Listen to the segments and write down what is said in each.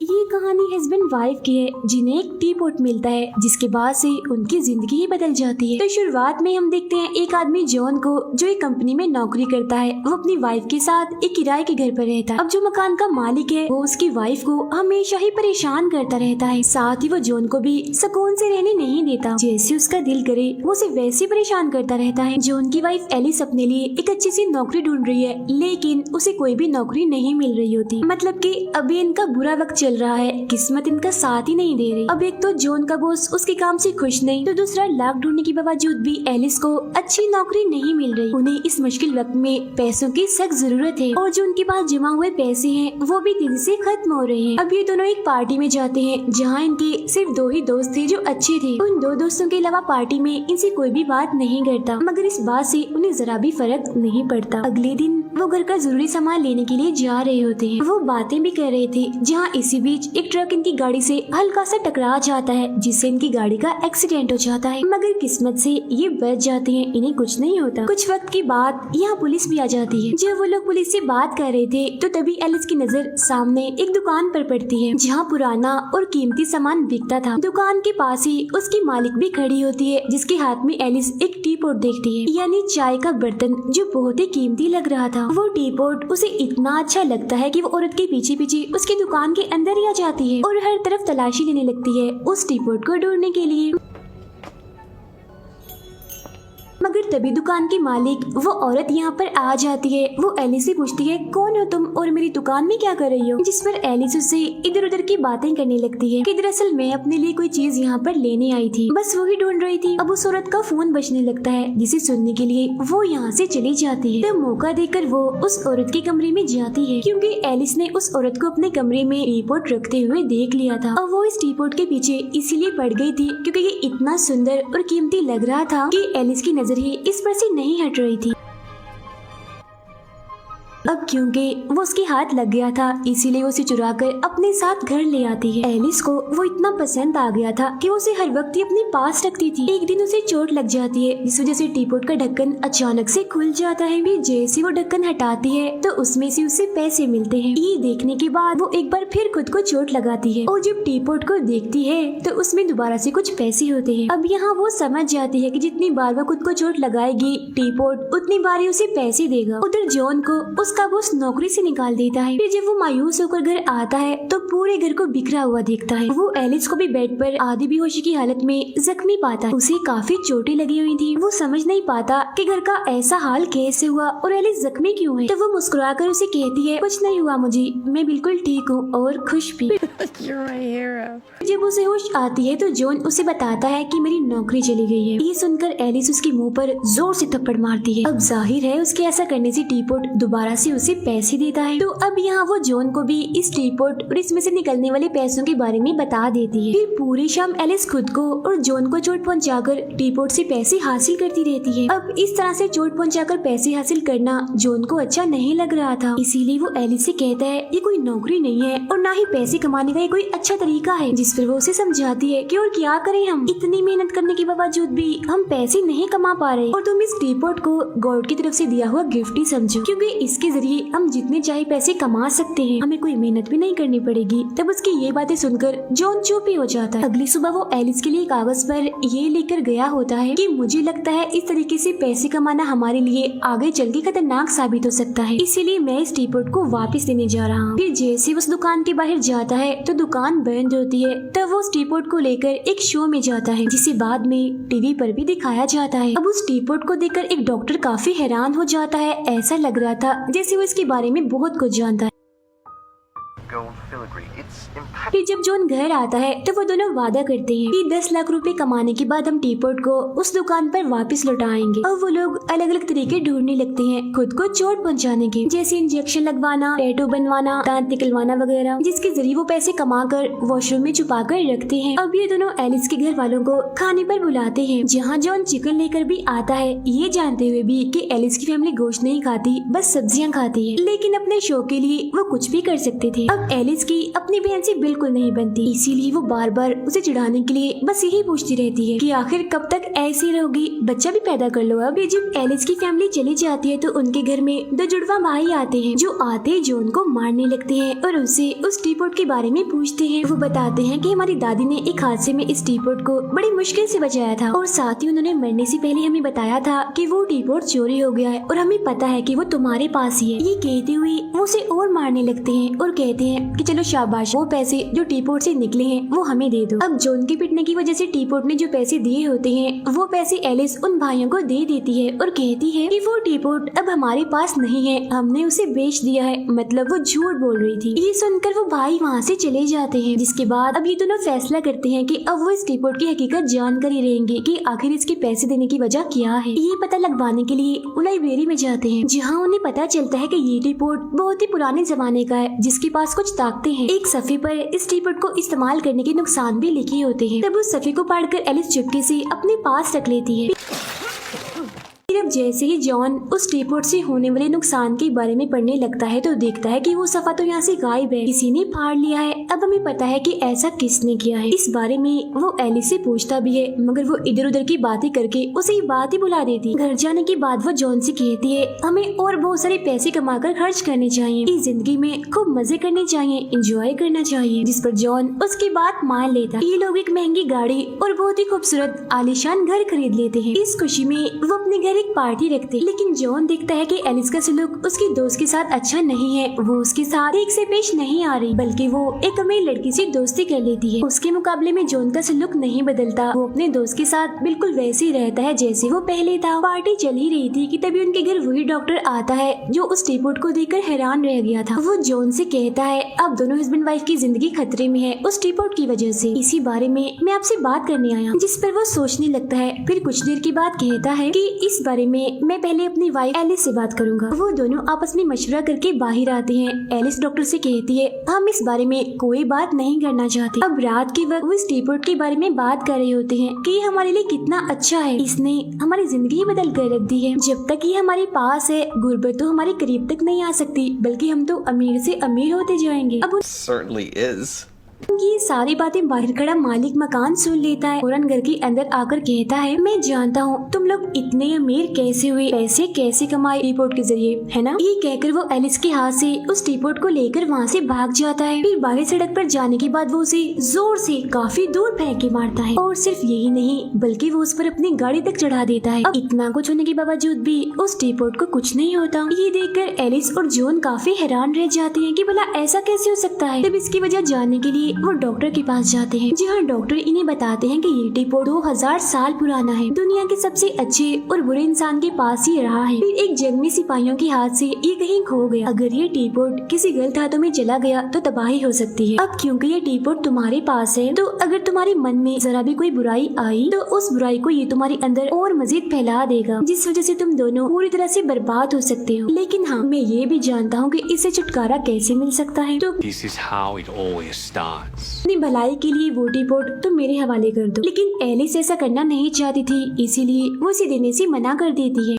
ये कहानी husband wife की है जिन्हें एक टी पॉट मिलता है जिसके बाद से उनकी जिंदगी ही बदल जाती है। तो शुरुआत में हम देखते हैं एक आदमी जॉन को जो एक कंपनी में नौकरी करता है, वो अपनी वाइफ के साथ एक किराए के घर पर रहता है। अब जो मकान का मालिक है वो उसकी वाइफ को हमेशा ही परेशान करता रहता है, साथ ही वो जॉन को भी सुकून से रहने नहीं देता। जैसे उसका दिल करे वो उसे वैसे परेशान करता रहता है। जॉन की वाइफ एलिस अपने लिए एक अच्छी सी नौकरी ढूंढ रही है, लेकिन उसे कोई भी नौकरी नहीं मिल रही होती। मतलब कि अभी इनका बुरा वक्त चल रहा है, किस्मत इनका साथ ही नहीं दे रही। अब एक तो जॉन का बॉस उसके काम से खुश नहीं, तो दूसरा लाख ढूंढने के बावजूद भी एलिस को अच्छी नौकरी नहीं मिल रही। उन्हें इस मुश्किल वक्त में पैसों की सख्त जरूरत है और जो उनके पास जमा हुए पैसे हैं वो भी तेजी से खत्म हो रहे हैं। अब ये दोनों एक पार्टी में जाते हैं जहाँ इनके सिर्फ दो ही दोस्त थे जो अच्छे थे। उन दो दोस्तों के अलावा पार्टी में इनसे कोई भी बात नहीं करता, मगर इस बात से उन्हें जरा भी फर्क नहीं पड़ता। अगले दिन वो घर का जरूरी सामान लेने के लिए जा रहे होते हैं। वो बातें भी कर रहे थे जहाँ इसी बीच एक ट्रक इनकी गाड़ी से हल्का सा टकरा जाता है, जिससे इनकी गाड़ी का एक्सीडेंट हो जाता है। मगर किस्मत से ये बच जाते हैं, इन्हें कुछ नहीं होता। कुछ वक्त के बाद यहाँ पुलिस भी आ जाती है। जब वो लोग पुलिस से बात कर रहे थे तो तभी एलिस की नजर सामने एक दुकान पर पड़ती है जहाँ पुराना और कीमती सामान बिकता था। दुकान के पास ही उसकी मालिक भी खड़ी होती है, जिसके हाथ में एलिस एक टी पॉट देखती है, यानी चाय का बर्तन जो बहुत ही कीमती लग रहा था। वो टी पॉट उसे इतना अच्छा लगता है कि वो औरत के पीछे पीछे उसकी दुकान के अंदर ही आ जाती है और हर तरफ तलाशी लेने लगती है उस टी पॉट को ढूंढने के लिए। मगर तभी दुकान की मालिक वो औरत यहाँ पर आ जाती है। वो एलिस से पूछती है, कौन हो तुम और मेरी दुकान में क्या कर रही हो? जिस पर एलिस उससे इधर उधर की बातें करने लगती है कि दरअसल मैं अपने लिए कोई चीज यहाँ पर लेने आई थी, बस वही ढूंढ रही थी। अब उस औरत का फोन बजने लगता है, जिसे सुनने के लिए वो यहाँ से चली जाती है। तो मौका देकर वो उस औरत के कमरे में जाती है, क्योंकि एलिस ने उस औरत को अपने कमरे में टी पॉट रखते हुए देख लिया था। और वो इस टी पॉट के पीछे इसीलिए पड़ गई थी क्योंकि ये इतना सुंदर और कीमती लग रहा था कि एलिस की नजर ही इस पर से नहीं हट रही थी। अब क्योंकि वो उसके हाथ लग गया था, इसीलिए उसे चुराकर अपने साथ घर ले आती है। एलिस को वो इतना पसंद आ गया था कि वो उसे हर वक्त ही अपने पास रखती थी। एक दिन उसे चोट लग जाती है, जिस वजह से टी पॉट का ढक्कन अचानक से खुल जाता है। भी जैसे वो ढक्कन हटाती है तो उसमें से उसे पैसे मिलते हैं। ये देखने के बाद वो एक बार फिर खुद को चोट लगाती है और जब टी पॉट को देखती है तो उसमें दोबारा से कुछ पैसे होते हैं। अब यहाँ वो समझ जाती है कि जितनी बार वो खुद को चोट लगाएगी टी पॉट उतनी बार ही उसे पैसे देगा। उधर जॉन को उसका बॉस नौकरी से निकाल देता है। फिर जब वो मायूस होकर घर आता है तो पूरे घर को बिखरा हुआ देखता है। वो एलिस को भी बेड पर आधी बेहोशी की हालत में जख्मी पाता है। उसे काफी चोटें लगी हुई थी। वो समझ नहीं पाता कि घर का ऐसा हाल कैसे हुआ और एलिस जख्मी क्यों है। तो वो मुस्कुराकर उसे कहती है, कुछ नहीं हुआ मुझे, मैं बिल्कुल ठीक हूँ और खुश भी। जब उसे होश आती है तो जॉन उसे बताता है कि मेरी नौकरी चली गई है। ये सुनकर एलिस उसके मुंह पर जोर से थप्पड़ मारती है। अब जाहिर है उसके ऐसा करने से टी पॉट दोबारा से उसे पैसे देता है। तो अब यहाँ वो जॉन को भी इस टी पॉट और इसमें से निकलने वाले पैसों के बारे में बता देती है। फिर पूरी शाम एलिस खुद को और जॉन को चोट पहुंचाकर टी पॉट से पैसे हासिल करती रहती है। अब इस तरह से चोट पहुंचाकर पैसे हासिल करना जॉन को अच्छा नहीं लग रहा था, इसीलिए वो एलिस से कहता है ये कोई नौकरी नहीं है और ना ही पैसे कमाने का ये कोई अच्छा तरीका है। जिस पर वो उसे समझाती है कि और क्या करें, हम इतनी मेहनत करने के बावजूद भी हम पैसे नहीं कमा पा रहे और तुम इस टी पॉट को गॉड की तरफ से दिया हुआ गिफ्ट ही समझो, क्योंकि इसके जरिए हम जितने चाहे पैसे कमा सकते हैं, हमें कोई मेहनत भी नहीं करनी पड़ेगी। तब उसकी ये बातें सुनकर जॉन चुप ही हो जाता है। अगली सुबह वो एलिस के लिए कागज पर ये लेकर गया होता है कि मुझे लगता है इस तरीके से पैसे कमाना हमारे लिए आगे चल के खतरनाक साबित हो सकता है, इसीलिए मैं इस टी पॉट को वापस देने जा रहा हूँ। फिर जैसे उस दुकान के बाहर जाता है तो दुकान बंद होती है। तब वो उस टी पॉट को लेकर एक शो में जाता है, जिसे बाद में टीवी पर भी दिखाया जाता है। अब उस टी पॉट को देखकर एक डॉक्टर काफी हैरान हो जाता है। ऐसा लग रहा था जैसे वो इसके बारे में बहुत कुछ जानता है। फिर जब जॉन घर आता है तो वो दोनों वादा करते हैं कि 10 लाख रुपए कमाने के बाद हम टी पॉट को उस दुकान पर वापस लौटाएंगे। और वो लोग अलग अलग तरीके ढूंढने लगते हैं खुद को चोट पहुंचाने के, जैसे इंजेक्शन लगवाना, टैटू बनवाना, दांत निकलवाना वगैरह, जिसके जरिए वो पैसे कमाकर वॉशरूम में छुपा कर रखते हैं। अब ये दोनों एलिस के घर वालों को खाने पर बुलाते हैं, जहाँ जॉन चिकन लेकर भी आता है, ये जानते हुए भी कि एलिस की फैमिली गोश्त नहीं खाती, बस सब्जियाँ खाती है। लेकिन अपने शो के लिए वो कुछ भी कर सकते थे। अब एलिस की अपनी बहन से बिल्कुल नहीं बनती, इसीलिए वो बार बार उसे चिढ़ाने के लिए बस यही पूछती रहती है कि आखिर कब तक ऐसी रहोगी, बच्चा भी पैदा कर लो। अब जब एलिस की फैमिली चली जाती है तो उनके घर में दो जुड़वा भाई आते हैं, जो आते ही जॉन को मारने लगते हैं और उसे उस टीपॉट के बारे में पूछते हैं। वो बताते हैं कि हमारी दादी ने एक हादसे में इस टीपॉट को बड़ी मुश्किल से बचाया था और साथ ही उन्होंने मरने से पहले हमें बताया था कि वो टीपॉट चोरी हो गया है और हमें पता है कि वो तुम्हारे पास ही है। ये कहते हुए वो उसे और मारने लगते हैं और कहते हैं कि चलो शाबाश, वो पैसे जो टीपॉट से निकले हैं वो हमें दे दो। अब जॉन के पिटने की वजह से टीपॉट ने जो पैसे दिए होते हैं वो पैसे एलिस उन भाइयों को दे देती है और कहती है कि वो टीपॉट अब हमारे पास नहीं है, हमने उसे बेच दिया है, मतलब वो झूठ बोल रही थी। ये सुनकर वो भाई वहाँ से चले जाते हैं, जिसके बाद अब ये दोनों फैसला करते हैं कि अब वो इस टीपॉट की हकीकत जानकर ही रहेंगे कि आखिर इसके पैसे देने की वजह क्या है। ये पता लगवाने के लिए वो लाइब्रेरी में जाते हैं, जहाँ उन्हें पता चलता है कि ये टीपॉट बहुत ही पुराने जमाने का है, जिसके पास कुछ ताकतें हैं। एक सफ़े पर इस टीपॉट को इस्तेमाल करने के नुकसान भी लिखे होते हैं। तब उस सफ़े को पढ़कर एलिस चुपके से अपने पास रख लेती है। अब जैसे ही जॉन उस टीपॉट से होने वाले नुकसान के बारे में पढ़ने लगता है तो देखता है कि वो सफा तो यहाँ से गायब है, किसी ने फाड़ लिया है। अब हमें पता है कि ऐसा किसने किया है। इस बारे में वो एलिस से पूछता भी है, मगर वो इधर उधर की बातें करके उसे ये बात ही भुला देती। घर जाने के बाद वो जॉन से कहती है हमें और बहुत सारे पैसे कमाकर खर्च करने चाहिए, इस जिंदगी में खूब मजे करने चाहिए, एंजॉय करना चाहिए। जिस पर जॉन उसकी बात मान लेता। ये लोग एक महंगी गाड़ी और बहुत ही खूबसूरत आलीशान घर खरीद लेते हैं। इस खुशी में वो अपने घर पार्टी रखते, लेकिन जॉन देखता है कि एलिस का सलूक उसकी दोस्त के साथ अच्छा नहीं है। वो उसके साथ ठीक से पेश नहीं आ रही, बल्कि वो एक अमीर लड़की से दोस्ती कर लेती है। उसके मुकाबले में जॉन का सलूक नहीं बदलता, वो अपने दोस्त के साथ बिल्कुल वैसे ही रहता है जैसे वो पहले था। पार्टी चल ही रही थी कि तभी उनके घर वही डॉक्टर आता है जो उस टीपॉट को देखकर हैरान रह गया था। वो जॉन से कहता है अब दोनों हस्बैंड वाइफ की जिंदगी खतरे में है उस टीपॉट की वजह से, इसी बारे में मैं आपसे बात करने आया। जिस पर वो सोचने लगता है। फिर कुछ देर के बाद कहता है कि इस बारे में मैं पहले अपनी वाइफ एलिस से बात करूंगा। वो दोनों आपस में मशवरा करके बाहर आते हैं। एलिस डॉक्टर से कहती है हम इस बारे में कोई बात नहीं करना चाहते। अब रात के वक्त वो इस टीपॉट के बारे में बात कर रहे होते हैं कि ये हमारे लिए कितना अच्छा है, इसने हमारी जिंदगी बदल कर रख दी है। जब तक ये हमारे पास है गुर्बत तो हमारे करीब तक नहीं आ सकती, बल्कि हम तो अमीर से अमीर होते जाएंगे। अब ये सारी बातें बाहर खड़ा मालिक मकान सुन लेता है। फौरन घर के अंदर आकर कहता है मैं जानता हूँ तुम लोग इतने अमीर कैसे हुए, पैसे कैसे कमाए टीपॉट के जरिए, है ना। ये कहकर वो एलिस के हाथ से उस टीपॉट को लेकर वहाँ से भाग जाता है। फिर बाहर सड़क पर जाने के बाद वो उसे जोर से काफी दूर फेंक के मारता है। और सिर्फ यही नहीं बल्कि वो उस पर अपनी गाड़ी तक चढ़ा देता है। अब इतना कुछ होने के बावजूद भी उस टीपॉट को कुछ नहीं होता। ये देखकर एलिस और जॉन काफी हैरान रह जाते हैं कि भला ऐसा कैसे हो सकता है। तब इसकी वजह जानने के लिए वो डॉक्टर के पास जाते हैं। जी हाँ, डॉक्टर इन्हें बताते हैं कि ये टीपॉट 2000 साल पुराना है, दुनिया के सबसे अच्छे और बुरे इंसान के पास ही रहा है। फिर एक जंग में सिपाहियों के हाथ से ये कहीं खो गया। अगर ये टीपॉट किसी गलत हाथों में चला गया तो तबाही हो सकती है। अब क्योंकि ये टीपॉट तुम्हारे पास है तो अगर तुम्हारे मन में जरा भी कोई बुराई आई तो उस बुराई को ये तुम्हारे अंदर और मजीद फैला देगा, जिस वजह से तुम दोनों पूरी तरह से बर्बाद हो सकते हो। लेकिन हाँ, मैं ये भी जानता हूँ कि इससे छुटकारा कैसे मिल सकता है। तो अपनी भलाई के लिए वो टीपॉट तुम मेरे हवाले कर दो। लेकिन एलिस ऐसा करना नहीं चाहती थी, इसीलिए वो इसे देने से मना कर देती है।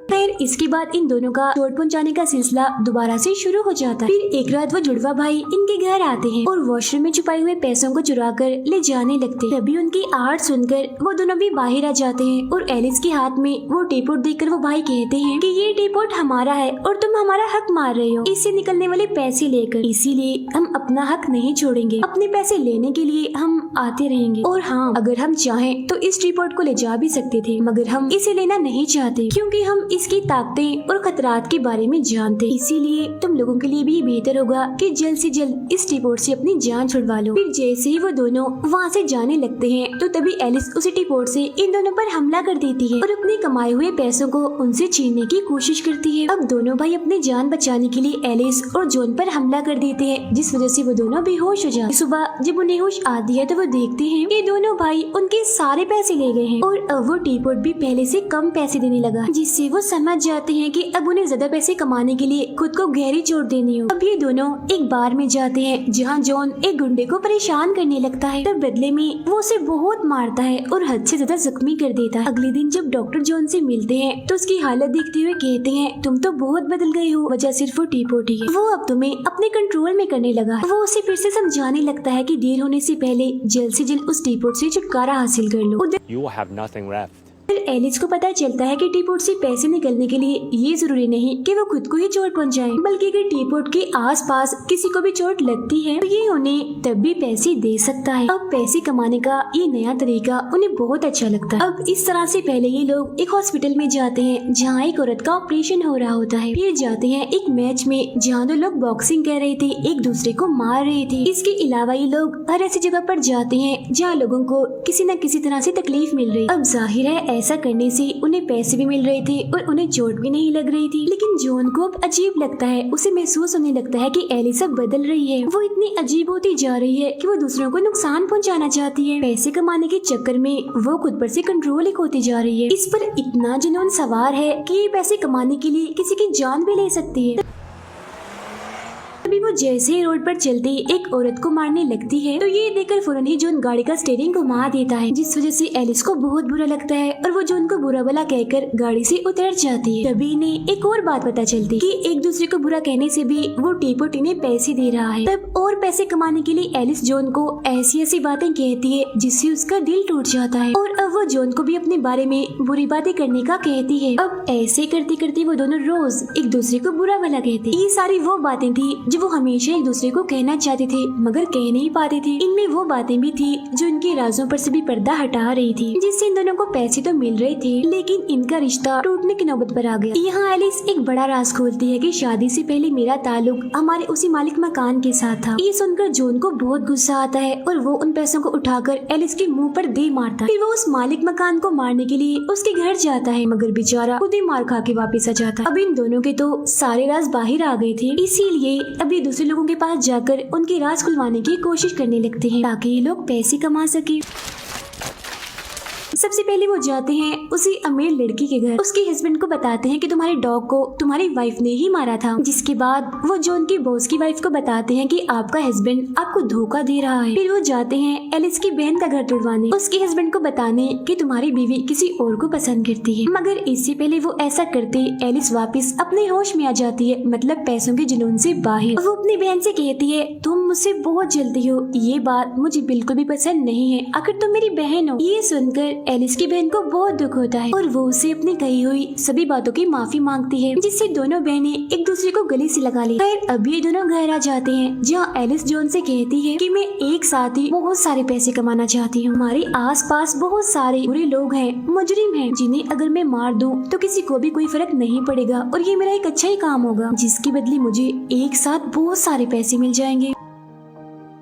खैर इसके बाद इन दोनों का चोट पहुंचाने का सिलसिला दोबारा से शुरू हो जाता है। फिर एक रात वो जुड़वा भाई इनके घर आते हैं और वॉशरूम में छुपाए हुए पैसों को चुरा कर ले जाने लगते हैं। तभी उनकी आहट सुनकर वो दोनों भी बाहर आ जाते हैं और एलिस के हाथ में वो टीपॉट देखकर वो भाई कहते हैं कि ये टीपॉट हमारा है और तुम हमारा हक मार रहे हो इससे निकलने वाले पैसे लेकर, इसीलिए हम अपना हक नहीं छोड़ेंगे। अपने पैसे लेने के लिए हम आते रहेंगे और हाँ, अगर हम चाहें तो इस टीपॉट को ले जा भी सकते थे, मगर हम इसे लेना नहीं चाहते क्योंकि हम इसकी ताकतें और खतरात के बारे में जानते। इसीलिए तुम लोगों के लिए भी बेहतर होगा कि जल्द से जल्द इस टीपॉट से अपनी जान छुड़वा लो। फिर जैसे ही वो दोनों वहाँ से जाने लगते हैं तो तभी एलिस उसी टीपॉट से इन दोनों पर हमला कर देती है और अपने कमाए हुए पैसों को उनसे छीनने की कोशिश करती है। अब दोनों भाई अपनी जान बचाने के लिए एलिस और जॉन पर हमला कर देते हैं, जिस वजह से वो दोनों बेहोश हो जाते। सुबह जब उन्हें होश आती है तो वो देखते हैं कि दोनों भाई उनके सारे पैसे ले गए हैं और अब वो टीपॉट भी पहले से कम पैसे देने लगा, जिससे वो समझ समझ जाते हैं कि अब उन्हें ज्यादा पैसे कमाने के लिए खुद को गहरी चोट देनी हो। अब ये दोनों एक बार में जाते हैं जहाँ जॉन एक गुंडे को परेशान करने लगता है। तब बदले में वो उसे बहुत मारता है और हद से ज्यादा जख्मी कर देता है। अगले दिन जब डॉक्टर जॉन से मिलते हैं तो उसकी हालत देखते हुए कहते हैं, तुम तो बहुत बदल गए हो, वजह सिर्फ वो टीपोट ही है। वो अब तुम्हें अपने कंट्रोल में करने लगा है। वो उसे फिर से समझाने लगता है कि देर होने से पहले जल्द से जल्द उस टीपोट से छुटकारा हासिल कर लो। You have nothing left. फिर एलिस को पता चलता है कि टीपोट से पैसे निकलने के लिए ये जरूरी नहीं कि वो खुद को ही चोट पहुंचाए, बल्कि अगर टीपोट के आसपास किसी को भी चोट लगती है तो ये उन्हें तब भी पैसे दे सकता है। अब पैसे कमाने का ये नया तरीका उन्हें बहुत अच्छा लगता है। अब इस तरह से पहले ये लोग एक हॉस्पिटल में जाते हैं जहाँ एक औरत का ऑपरेशन हो रहा होता है। फिर जाते हैं एक मैच में जहाँ दो लोग बॉक्सिंग कर रहे थे, एक दूसरे को मार रहे थे। इसके अलावा ये लोग हर ऐसी जगह पर जाते हैं जहाँ लोगों को किसी न किसी तरह से तकलीफ मिल रही। अब जाहिर है ऐसा करने से उन्हें पैसे भी मिल रहे थे और उन्हें चोट भी नहीं लग रही थी। लेकिन जॉन को अब अजीब लगता है, उसे महसूस होने लगता है कि एलिस अब बदल रही है। वो इतनी अजीब होती जा रही है कि वो दूसरों को नुकसान पहुंचाना चाहती है। पैसे कमाने के चक्कर में वो खुद पर से कंट्रोल ही खोती जा रही है। इस पर इतना जुनून सवार है कि ये पैसे कमाने के लिए किसी की जान भी ले सकती है। तभी वो जैसे ही रोड पर चलती एक औरत को मारने लगती है तो ये देखकर फौरन ही जॉन गाड़ी का स्टीयरिंग घुमा देता है, जिस वजह से एलिस को बहुत बुरा लगता है और वो जॉन को बुरा भला कहकर गाड़ी से उतर जाती है। तभी इन्हें एक और बात पता चलती कि एक दूसरे को बुरा कहने से भी वो टीपोट इन्हें पैसे दे रहा है। तब और पैसे कमाने के लिए एलिस जॉन को ऐसी ऐसी बातें कहती है जिससे उसका दिल टूट जाता है और अब वो जॉन को भी अपने बारे में बुरी बातें करने का कहती है। अब ऐसे करते करते वो दोनों रोज एक दूसरे को बुरा भला कहते। ये सारी वो बातें थी वो हमेशा एक दूसरे को कहना चाहते थे मगर कह नहीं पाते थे। इनमें वो बातें भी थी जो इनके राजों पर से भी पर्दा हटा रही थी, जिससे इन दोनों को पैसे तो मिल रहे थे लेकिन इनका रिश्ता टूटने की नौबत पर आ गया। यहाँ एलिस एक बड़ा राज खोलती है कि शादी से पहले मेरा ताल्लुक हमारे उसी मालिक मकान के साथ था। ये सुनकर जॉन को बहुत गुस्सा आता है और वो उन पैसों को उठाकर एलिस के मुंह पर दे मारता है। फिर वो उस मालिक मकान को मारने के लिए उसके घर जाता है मगर बेचारा खुद ही मार खा के वापस आ जाता है। अब इन दोनों के तो सारे राज बाहर आ गए थे, इसीलिए अभी दूसरे लोगों के पास जाकर उनके राज खुलवाने की कोशिश करने लगते हैं ताकि ये लोग पैसे कमा सके। सबसे पहले वो जाते हैं उसी अमीर लड़की के घर। उसके हस्बैंड को बताते हैं कि तुम्हारे डॉग को तुम्हारी वाइफ ने ही मारा था। जिसके बाद वो जॉन की बॉस की वाइफ को बताते हैं कि आपका हस्बैंड आपको धोखा दे रहा है। फिर वो जाते हैं एलिस की बहन का घर तोड़वाने, उसके हस्बैंड को बताने कि तुम्हारी बीवी किसी और को पसंद करती है। मगर इससे पहले वो ऐसा करते एलिस वापस अपने होश में आ जाती है, मतलब पैसों के जुनून से बाहर। वो अपनी बहन से कहती है तुम मुझसे बहुत जलती हो, ये बात मुझे बिल्कुल भी पसंद नहीं है, आखिर तुम मेरी बहन हो। ये सुनकर एलिस की बहन को बहुत दुख होता है और वो उसे अपनी कही हुई सभी बातों की माफी मांगती है, जिससे दोनों बहनें एक दूसरे को गले से लगा ली। फिर अभी ये दोनों घर आ जाते हैं जहाँ एलिस जॉन से कहती है कि मैं एक साथ ही बहुत सारे पैसे कमाना चाहती हूँ। हमारे आसपास बहुत सारे बुरे लोग हैं, मुजरिम हैं, जिन्हें अगर मैं मार दूं तो किसी को भी कोई फर्क नहीं पड़ेगा और ये मेरा एक अच्छा ही काम होगा, जिसके बदले मुझे एक साथ बहुत सारे पैसे मिल जाएंगे।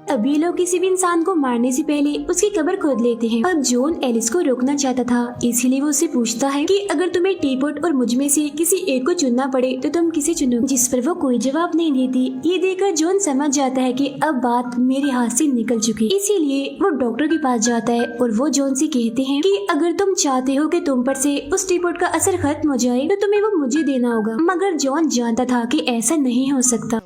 अब ये लोग किसी भी इंसान को मारने से पहले उसकी कब्र खोद लेते हैं। अब जॉन एलिस को रोकना चाहता था, इसीलिए वो उससे पूछता है कि अगर तुम्हें टीपोट और मुझ में से किसी एक को चुनना पड़े तो तुम किसे चुनोगे, जिस पर वो कोई जवाब नहीं देती। ये देखकर जॉन समझ जाता है कि अब बात मेरे हाथ से निकल चुकी, इसीलिए वो डॉक्टर के पास जाता है और वो जॉन से कहते हैं कि अगर तुम चाहते हो कि तुम पर से उस टीपोट का असर खत्म हो जाए तो तुम्हें वो मुझे देना होगा। मगर जॉन जानता था कि ऐसा नहीं हो सकता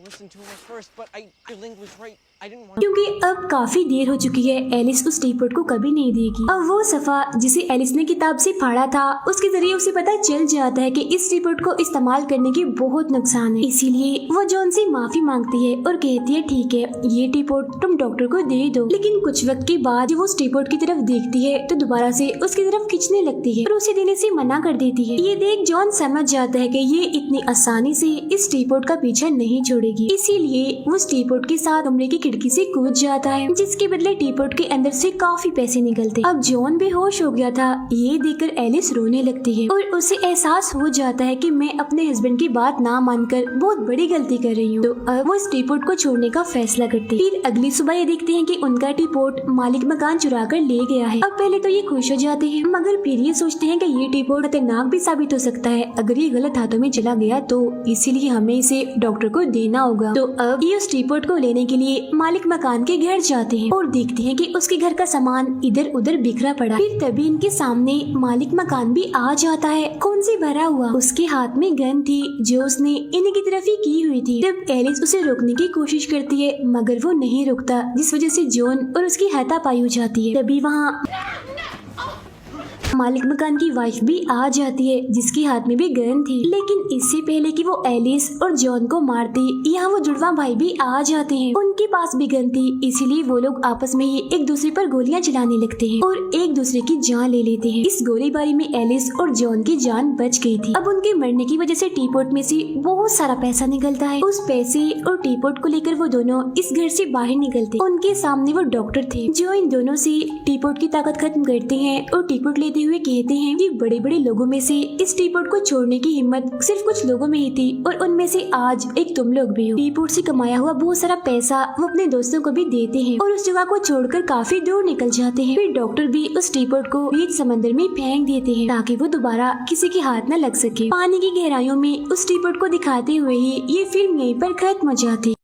क्योंकि अब काफी देर हो चुकी है, एलिस उस टीपोट को कभी नहीं देगी। अब वो सफा जिसे एलिस ने किताब से फाड़ा था उसके जरिए उसे पता चल जाता है कि इस टीपोट को इस्तेमाल करने के बहुत नुकसान है, इसीलिए वो जॉन से माफी मांगती है और कहती है ठीक है ये टीपोट तुम डॉक्टर को दे दो। लेकिन कुछ वक्त के बाद जब वो उस टीपोट की तरफ देखती है तो दोबारा से उसकी तरफ खींचने लगती है और उसे देने से मना कर देती है। ये देख जॉन समझ जाता है कि ये इतनी आसानी से इस टीपोट का पीछा नहीं छोड़ेगी, इसीलिए वो उस टीपोट के साथ कमरे की खिड़की से कूद जाता है, जिसके बदले टीपोट के अंदर से काफी पैसे निकलते। अब जॉन बेहोश हो गया था, ये देखकर एलिस रोने लगती है और उसे एहसास हो जाता है कि मैं अपने हस्बैंड की बात ना मानकर बहुत बड़ी गलती कर रही हूँ। तो अब वो इस टीपोट को छोड़ने का फैसला करती है। फिर अगली सुबह ये देखते हैं कि उनका टीपोट मालिक मकान चुरा कर ले गया है। अब पहले तो ये खुश हो जाते हैं मगर फिर ये सोचते हैं कि ये टीपोट खतरनाक भी साबित हो सकता है अगर ये गलत हाथों में चला गया तो, इसीलिए हमें इसे डॉक्टर को देना होगा। तो अब ये उस टीपोट को लेने के लिए मालिक मकान के घर जाते हैं और देखते हैं कि उसके घर का सामान इधर उधर बिखरा पड़ा। फिर तभी इनके सामने मालिक मकान भी आ जाता है, खून से भरा हुआ। उसके हाथ में गन थी जो उसने इन्हीं की तरफ ही की हुई थी। तब एलिस उसे रोकने की कोशिश करती है मगर वो नहीं रुकता, जिस वजह से जॉन और उसकी हाथापाई हो जाती है। तभी वहाँ मालिक मकान की वाइफ भी आ जाती है जिसके हाथ में भी गन थी। लेकिन इससे पहले कि वो एलिस और जॉन को मारती, यहाँ वो जुड़वा भाई भी आ जाते हैं। उनके पास भी गन थी, इसीलिए वो लोग आपस में ही एक दूसरे पर गोलियां चलाने लगते हैं और एक दूसरे की जान ले लेते हैं। इस गोलीबारी में एलिस और जॉन की जान बच गई थी। अब उनके मरने की वजह से टीपॉट में से बहुत सारा पैसा निकलता है। उस पैसे और टीपॉट को लेकर वो दोनों इस घर से बाहर निकलते। उनके सामने वो डॉक्टर थे जो इन दोनों से टीपॉट की ताकत खत्म करते हैं और टीपॉट लेते हुए कहते हैं कि बड़े बड़े लोगों में से इस टीपॉट को छोड़ने की हिम्मत सिर्फ कुछ लोगों में ही थी और उनमें से आज एक तुम लोग भी हो। टीपॉट से कमाया हुआ बहुत सारा पैसा वो अपने दोस्तों को भी देते हैं और उस जगह को छोड़कर काफी दूर निकल जाते हैं। फिर डॉक्टर भी उस टीपॉट को बीच समंदर में फेंक देते हैं ताकि वो दोबारा किसी के हाथ न लग सके। पानी की गहराइयों में उस टीपॉट को दिखाते हुए ही ये फिल्म यहीं पर खत्म हो जाती।